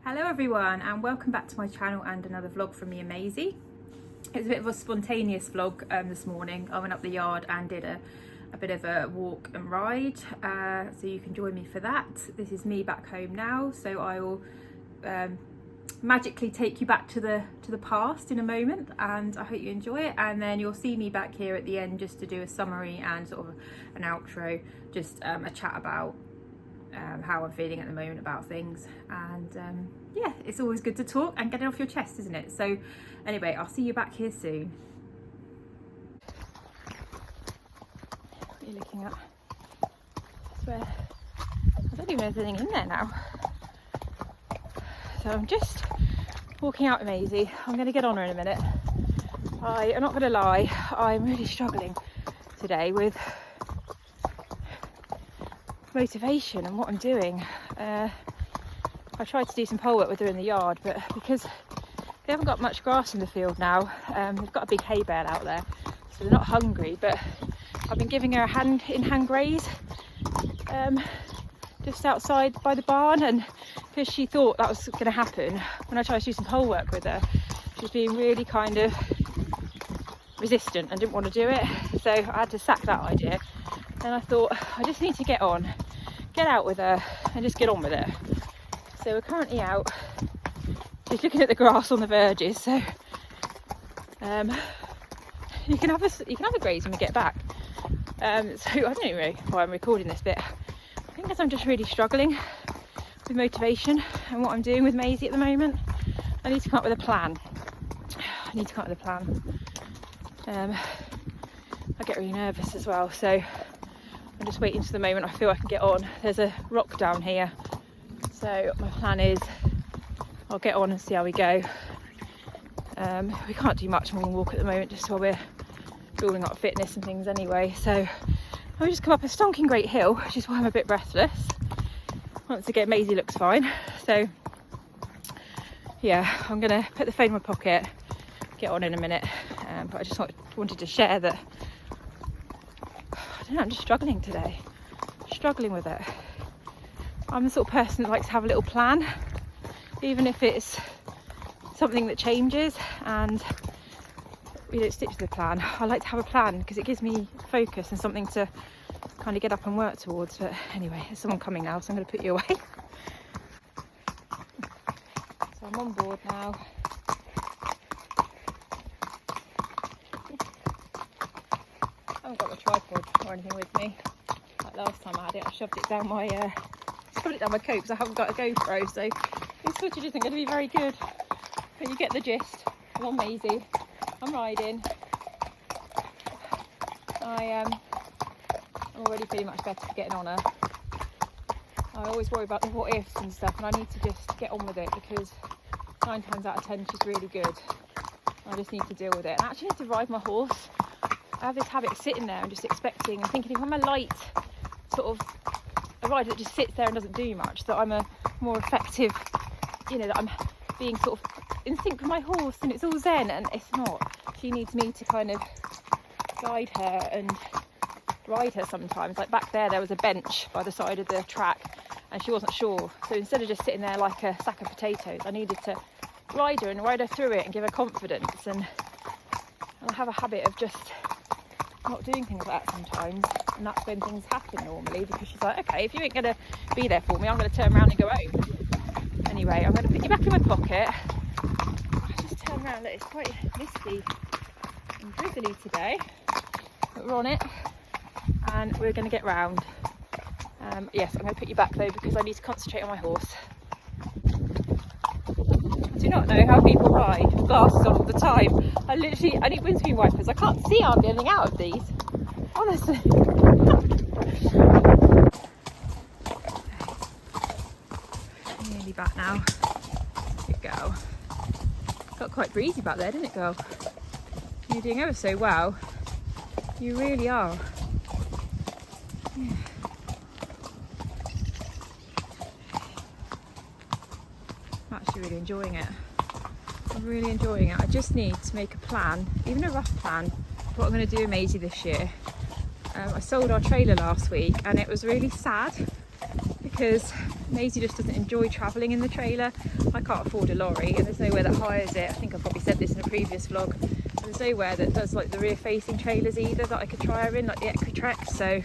Hello everyone and welcome back to my channel and another vlog from me and Maisie. It's a bit of a spontaneous vlog this morning. I went up the yard and did a bit of a walk and ride, so you can join me for that. This is me back home now, so I will magically take you back to the past in a moment, and I hope you enjoy it. And then you'll see me back here at the end just to do a summary and sort of an outro, just a chat about how I'm feeling at the moment about things. And yeah, it's always good to talk and get it off your chest, isn't it? So anyway, I'll see you back here soon. What are you looking at? I swear I don't even know if there's anything in there now. So I'm just walking out with Maisie. I'm going to get on her in a minute. I'm not going to lie, I'm really struggling today with motivation and what I'm doing. I tried to do some pole work with her in the yard, but because they haven't got much grass in the field now, they've got a big hay bale out there, so they're not hungry. But I've been giving her a hand graze just outside by the barn, and because she thought that was going to happen when I tried to do some pole work with her, she was being really kind of resistant and didn't want to do it, so I had to sack that idea. And I thought, I just need to get out with her and just get on with it. So we're currently out just looking at the grass on the verges, so you can have a graze when we get back. So I don't even know why I'm recording this bit. I think because I'm just really struggling with motivation and what I'm doing with Maisie at the moment. I need to come up with a plan. I get really nervous as well, so I'm just waiting to the moment I feel I can get on. There's a rock down here, so my plan is I'll get on and see how we go. We can't do much more than walk at the moment, just while we're building up fitness and things anyway. So I'll just come up a stonking great hill, which is why I'm a bit breathless. Once again, Maisie looks fine. So yeah, I'm gonna put the phone in my pocket, get on in a minute. But I just wanted to share that I'm just struggling today, struggling with it. I'm the sort of person that likes to have a little plan, even if it's something that changes and we don't stick to the plan. I like to have a plan because it gives me focus and something to kind of get up and work towards. But anyway, there's someone coming now, so I'm going to put you away. So I'm on board now. I haven't got my tripod or anything with me. Like last time I had it, I shoved it down my coat because I haven't got a GoPro, so this footage isn't going to be very good. But you get the gist. I'm on Maisie. I'm riding. I'm already feeling much better for getting on her. I always worry about the what ifs and stuff, and I need to just get on with it because 9 times out of 10 she's really good. I just need to deal with it. And I actually need to ride my horse. I have this habit of sitting there and just expecting and thinking, if I'm a light sort of a rider that just sits there and doesn't do much, that I'm a more effective, that I'm being sort of in sync with my horse and it's all zen, and it's not. She needs me to kind of guide her and ride her sometimes. Like back there was a bench by the side of the track and she wasn't sure, so instead of just sitting there like a sack of potatoes, I needed to ride her and ride her through it and give her confidence. And I have a habit of just not doing things like that sometimes, and that's when things happen normally, because she's like, okay, if you ain't gonna be there for me, I'm gonna turn around and go home. Anyway, I'm gonna put you back in my pocket. I just turn around. Look, it's quite misty and drizzly today, but we're on it and we're gonna get round. Yes, I'm gonna put you back though because I need to concentrate on my horse. I do not know how people ride with glasses on all the time. I need windscreen wipers. I can't see hardly anything out of these, honestly. Nearly back now. Good girl. Got quite breezy back there, didn't it, girl? You're doing ever so well. You really are. Yeah. I'm actually really enjoying it. I'm really enjoying it. I just need to make a plan, even a rough plan, for what I'm going to do with Maisie this year. I sold our trailer last week and it was really sad because Maisie just doesn't enjoy travelling in the trailer. I can't afford a lorry and there's nowhere that hires it. I think I've probably said this in a previous vlog. And there's nowhere that does like the rear facing trailers either that I could try her in, like the Equestrian. So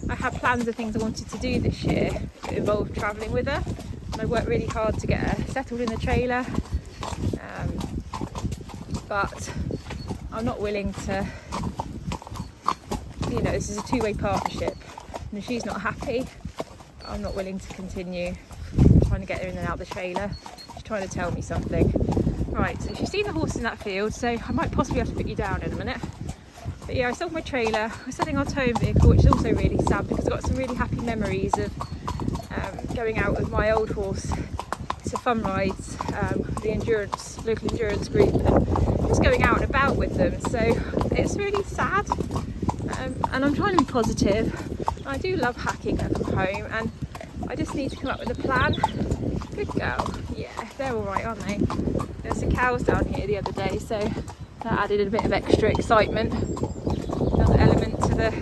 I had plans of things I wanted to do this year that involved travelling with her. And I worked really hard to get her settled in the trailer. But I'm not willing to, you know, this is a two-way partnership. And if she's not happy, I'm not willing to continue trying to get her in and out of the trailer. She's trying to tell me something. Right, so she's seen the horse in that field, so I might possibly have to put you down in a minute. But yeah, I sold my trailer. We're selling our towing vehicle, which is also really sad because I've got some really happy memories of going out with my old horse to fun rides, the local endurance group, and just going out and about with them. So it's really sad, and I'm trying to be positive. I do love hacking her from home, and I just need to come up with a plan. Good girl. Yeah, they're all right, aren't they? There's some cows down here the other day, so that added a bit of extra excitement, another element to the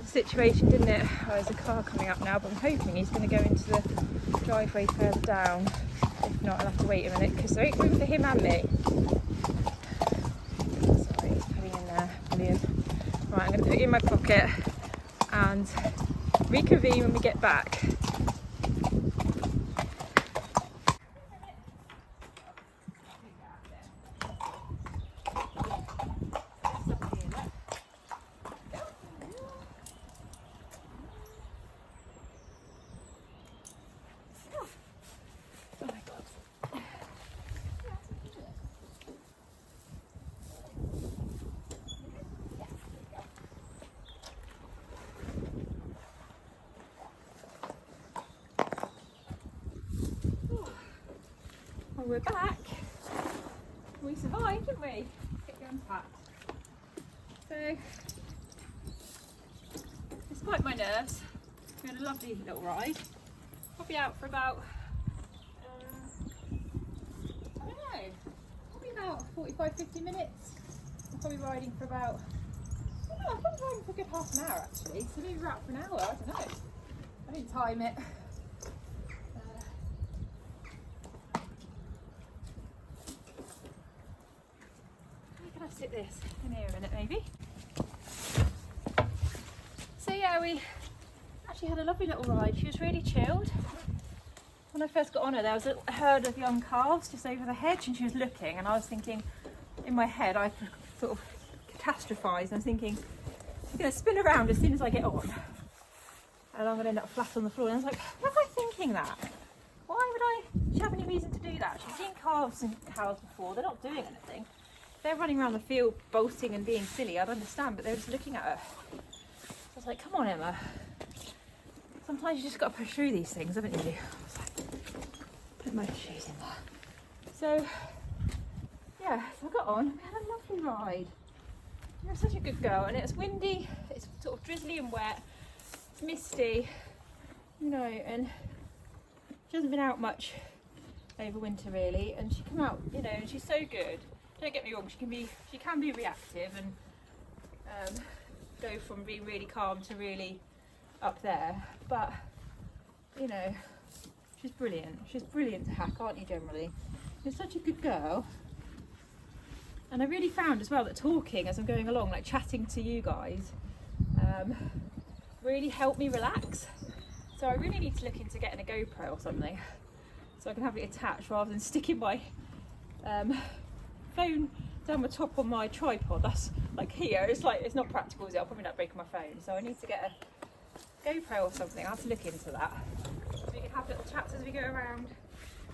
situation, didn't it? Oh, there's a car coming up now, but I'm hoping he's going to go into the driveway further down. If not, I'll have to wait a minute because there ain't room for him and me. Sorry, he's putting in there. Brilliant. Right, I'm going to put you in my pocket and reconvene when we get back. Well, we're back. We survived, didn't we? Get you unpacked. So, despite my nerves, we had a lovely little ride. Probably out for about, I don't know, probably about 45-50 minutes. I'm probably riding for about, I don't know, I'm probably riding for a good half an hour actually. So maybe we're out for an hour, I don't know. I didn't time it. Sit this in here a minute maybe. So yeah, we actually had a lovely little ride. She was really chilled. When I first got on her, there was a herd of young calves just over the hedge and she was looking, and I was thinking in my head, I sort of catastrophised and I was thinking she's going to spin around as soon as I get on and I'm going to end up flat on the floor. And I was like, why was I thinking that? Why would she have any reason to do that? She's seen calves and cows before, they're not doing anything. They're running around the field bolting and being silly, I'd understand, but they were just looking at her. So I was like, come on Emma, sometimes you just got to push through these things, haven't you? I was like, put my shoes in there. So yeah, so I got on, we had a lovely ride. You're such a good girl, and it's windy, it's sort of drizzly and wet, it's misty, you know, and she hasn't been out much over winter really, and she came out, you know, and she's so good. Don't get me wrong, she can be reactive and go from being really calm to really up there, but you know, she's brilliant. She's brilliant to hack, aren't you, generally? You're such a good girl. And I really found as well that talking as I'm going along, like chatting to you guys, really helped me relax. So I really need to look into getting a GoPro or something so I can have it attached rather than sticking my phone down the top on my tripod. That's like here, it's like, it's not practical, is it? I'll probably not break my phone, so I need to get a GoPro or something. I'll have to look into that so we can have little chats as we go around.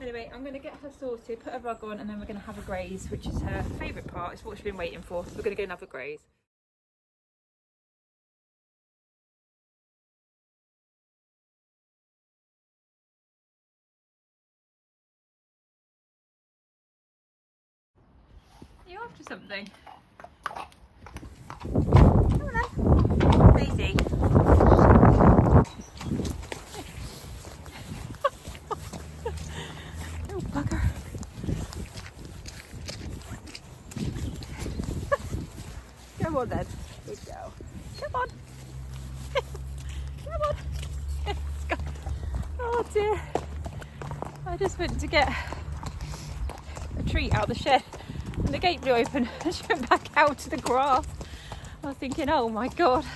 Anyway, I'm going to get her sorted, put her rug on, and then we're going to have a graze, which is her favourite part. It's what she's been waiting for. We're going to go and have a graze. Are you after something? Come on then. Daisy. Oh, bugger. Come on then. Good girl. Come on. dear. I just went to get a treat out of the shed and the gate blew open and she went back out to the grass. I was thinking, oh my God.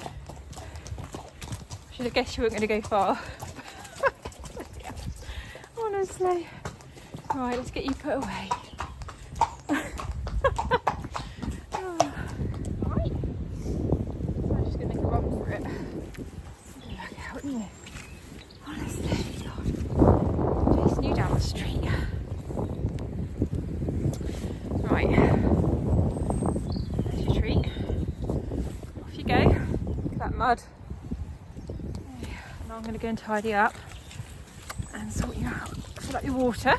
I should have guessed you weren't going to go far. Honestly. Right, let's get you put away. Right. So I'm just going to make a run for it. Back out, isn't it? Honestly, God. Chasing you down the street. Right. There's your treat. Off you go. Look at that mud. Now I'm going to go and tidy up and sort you out. Fill up your water.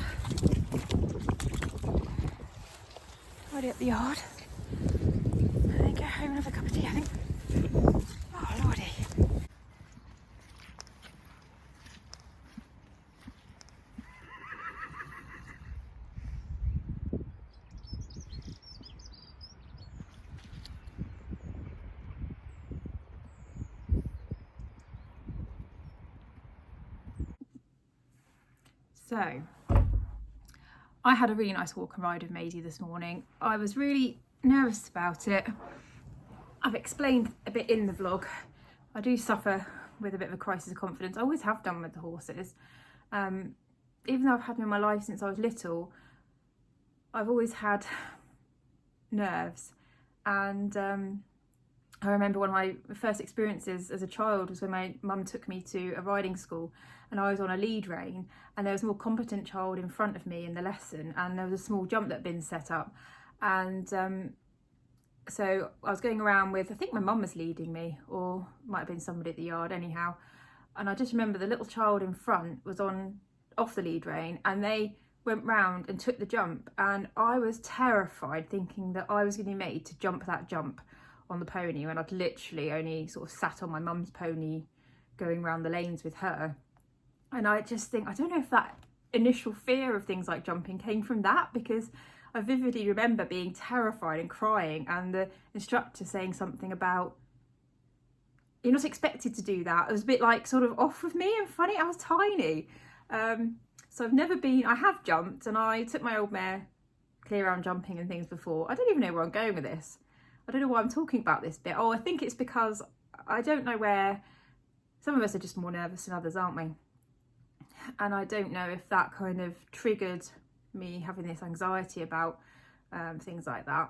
Tidy up the yard. And then go home and have a cup of tea, I think. Oh, lordy. So, I had a really nice walk and ride with Maisie this morning. I was really nervous about it. I've explained a bit in the vlog. I do suffer with a bit of a crisis of confidence. I always have done with the horses. Even though I've had them in my life since I was little, I've always had nerves. And I remember one of my first experiences as a child was when my mum took me to a riding school and I was on a lead rein and there was a more competent child in front of me in the lesson and there was a small jump that had been set up and so I was going around with, I think my mum was leading me or might have been somebody at the yard anyhow, and I just remember the little child in front was off the lead rein and they went round and took the jump and I was terrified thinking that I was going to be made to jump that jump on the pony when I'd literally only sort of sat on my mum's pony going around the lanes with her. And I just think, I don't know if that initial fear of things like jumping came from that, because I vividly remember being terrified and crying and the instructor saying something about, you're not expected to do that. It was a bit like sort of off with me and funny. I was tiny. So I've never been, I have jumped and I took my old mare clear around jumping and things before. I don't even know where I'm going with this. I don't know why I'm talking about this bit. Oh, I think it's because I don't know where, some of us are just more nervous than others, aren't we? And I don't know if that kind of triggered me having this anxiety about things like that.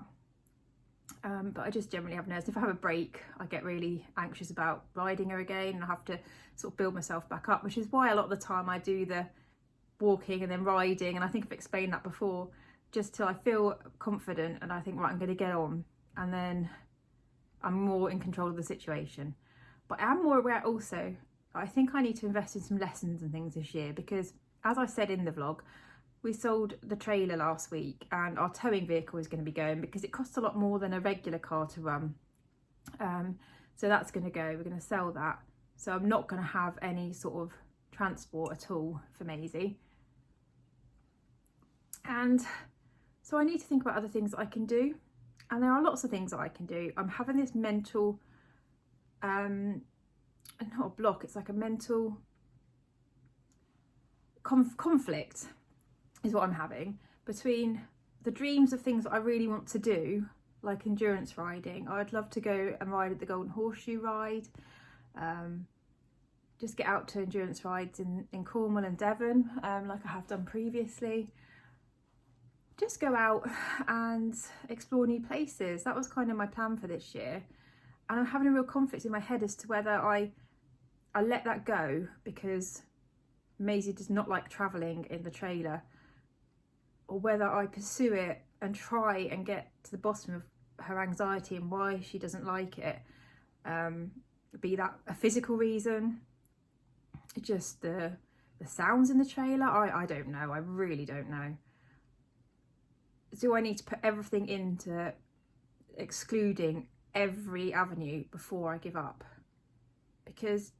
But I just generally have nerves. If I have a break, I get really anxious about riding her again and I have to sort of build myself back up, which is why a lot of the time I do the walking and then riding. And I think I've explained that before, just till I feel confident and I think, right, I'm going to get on. And then I'm more in control of the situation. But I am more aware also, I think I need to invest in some lessons and things this year, because as I said in the vlog, we sold the trailer last week and our towing vehicle is going to be going because it costs a lot more than a regular car to run. So that's going to go, we're going to sell that. So I'm not going to have any sort of transport at all for Maisie. And so I need to think about other things that I can do. And there are lots of things that I can do. I'm having this mental, not a block, it's like a mental conflict is what I'm having between the dreams of things that I really want to do, like endurance riding. I'd love to go and ride at the Golden Horseshoe ride, just get out to endurance rides in Cornwall and Devon, like I have done previously. Just go out and explore new places. That was kind of my plan for this year. And I'm having a real conflict in my head as to whether I let that go because Maisie does not like travelling in the trailer, or whether I pursue it and try and get to the bottom of her anxiety and why she doesn't like it. Be that a physical reason, just the sounds in the trailer. I don't know. I really don't know. Do I need to put everything into excluding every avenue before I give up? Because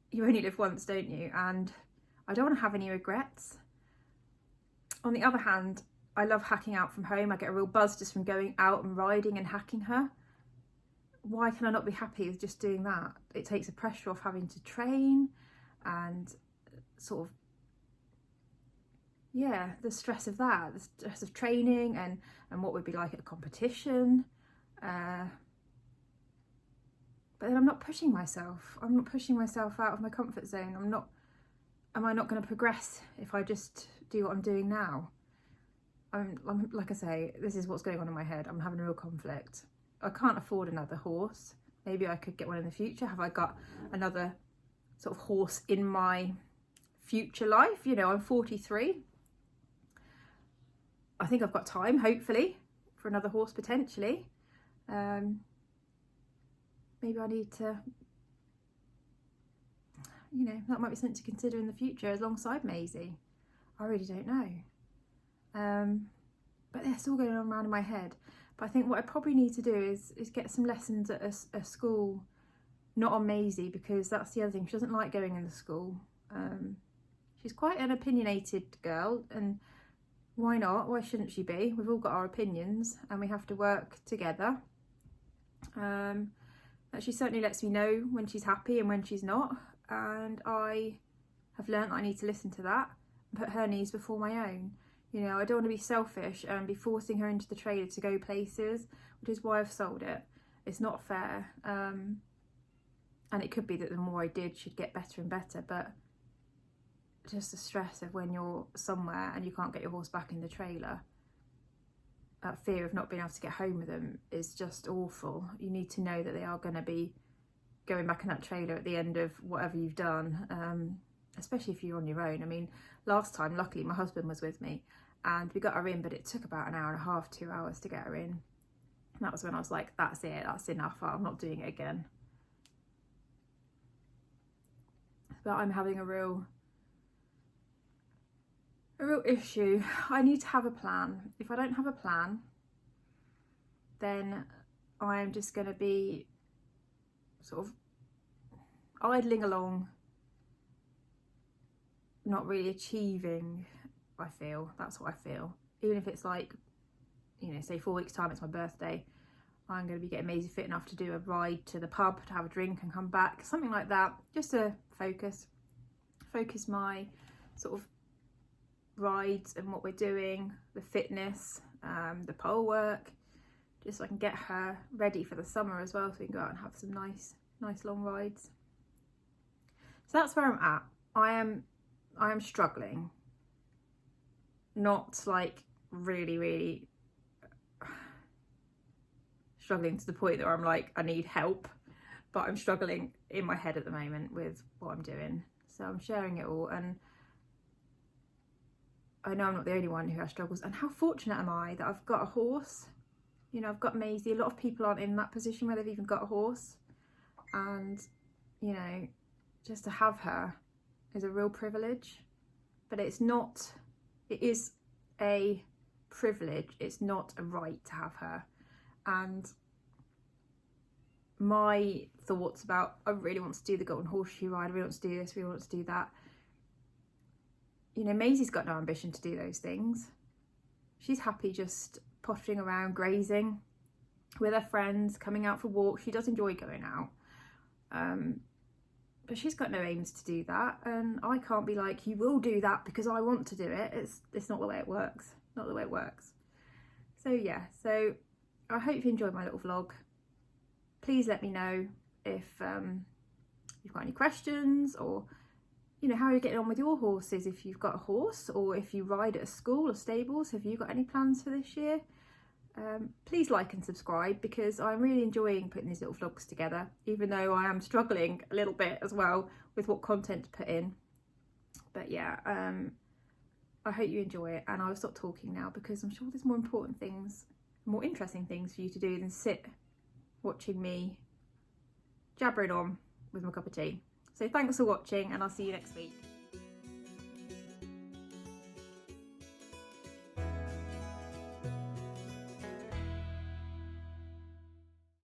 you only live once, don't you? And I don't want to have any regrets. On the other hand, I love hacking out from home. I get a real buzz just from going out and riding and hacking her. Why can I not be happy with just doing that? It takes the pressure off having to train and sort of, yeah, the stress of that, the stress of training and what would be like at a competition. But then I'm not pushing myself. I'm not pushing myself out of my comfort zone. Am I not going to progress if I just do what I'm doing now? I'm like I say, this is what's going on in my head. I'm having a real conflict. I can't afford another horse. Maybe I could get one in the future. Have I got another sort of horse in my future life? You know, I'm 43. I think I've got time, hopefully, for another horse potentially. Maybe I need to, you know, that might be something to consider in the future alongside Maisie. I really don't know. But it's all going on around in my head. But I think what I probably need to do is get some lessons at a school, not on Maisie, because that's the other thing. She doesn't like going in the school. She's quite an opinionated girl, and why not? Why shouldn't she be? We've all got our opinions and we have to work together. But she certainly lets me know when she's happy and when she's not. And I have learnt that I need to listen to that and put her needs before my own. You know, I don't want to be selfish and be forcing her into the trailer to go places, which is why I've sold it. It's not fair. And it could be that the more I did, she'd get better and better. But just the stress of when you're somewhere and you can't get your horse back in the trailer, that fear of not being able to get home with them is just awful. You need to know that they are going to be going back in that trailer at the end of whatever you've done, especially if you're on your own. I mean, last time, luckily, my husband was with me and we got her in, but it took about an hour and a half, 2 hours to get her in. And that was when I was like, that's it, that's enough, I'm not doing it again. But I'm having a real issue. I need to have a plan. If I don't have a plan, then I'm just going to be sort of idling along, not really achieving. I feel that's what I feel. Even if it's like, you know, say 4 weeks time, it's my birthday, I'm going to be getting Maisie fit enough to do a ride to the pub to have a drink and come back, something like that, just to focus my sort of rides and what we're doing, the fitness, the pole work, just so I can get her ready for the summer as well, so we can go out and have some nice long rides. So that's where I'm at. I am struggling, not like really struggling to the point that I'm like, I need help, but I'm struggling in my head at the moment with what I'm doing. So I'm sharing it all, and I know I'm not the only one who has struggles. And how fortunate am I that I've got a horse? You know, I've got Maisie. A lot of people aren't in that position where they've even got a horse. And, you know, just to have her is a real privilege. But it's not, it is a privilege. It's not a right to have her. And my thoughts about, I really want to do the Golden Horseshoe ride, I really want to do this, I really want to do that. You know, Maisie's got no ambition to do those things. She's happy just pottering around, grazing with her friends, coming out for walks. She does enjoy going out. But she's got no aims to do that. And I can't be like, you will do that because I want to do it. It's not the way it works. Not the way it works. So yeah, so I hope you enjoyed my little vlog. Please let me know if you've got any questions, or you know, how you're getting on with your horses, if you've got a horse, or if you ride at a school or stables. Have you got any plans for this year? Please like and subscribe, because I'm really enjoying putting these little vlogs together, even though I am struggling a little bit as well with what content to put in. But yeah, I hope you enjoy it, and I'll stop talking now because I'm sure there's more important things, more interesting things for you to do than sit watching me jabbering on with my cup of tea. So thanks for watching, and I'll see you next week.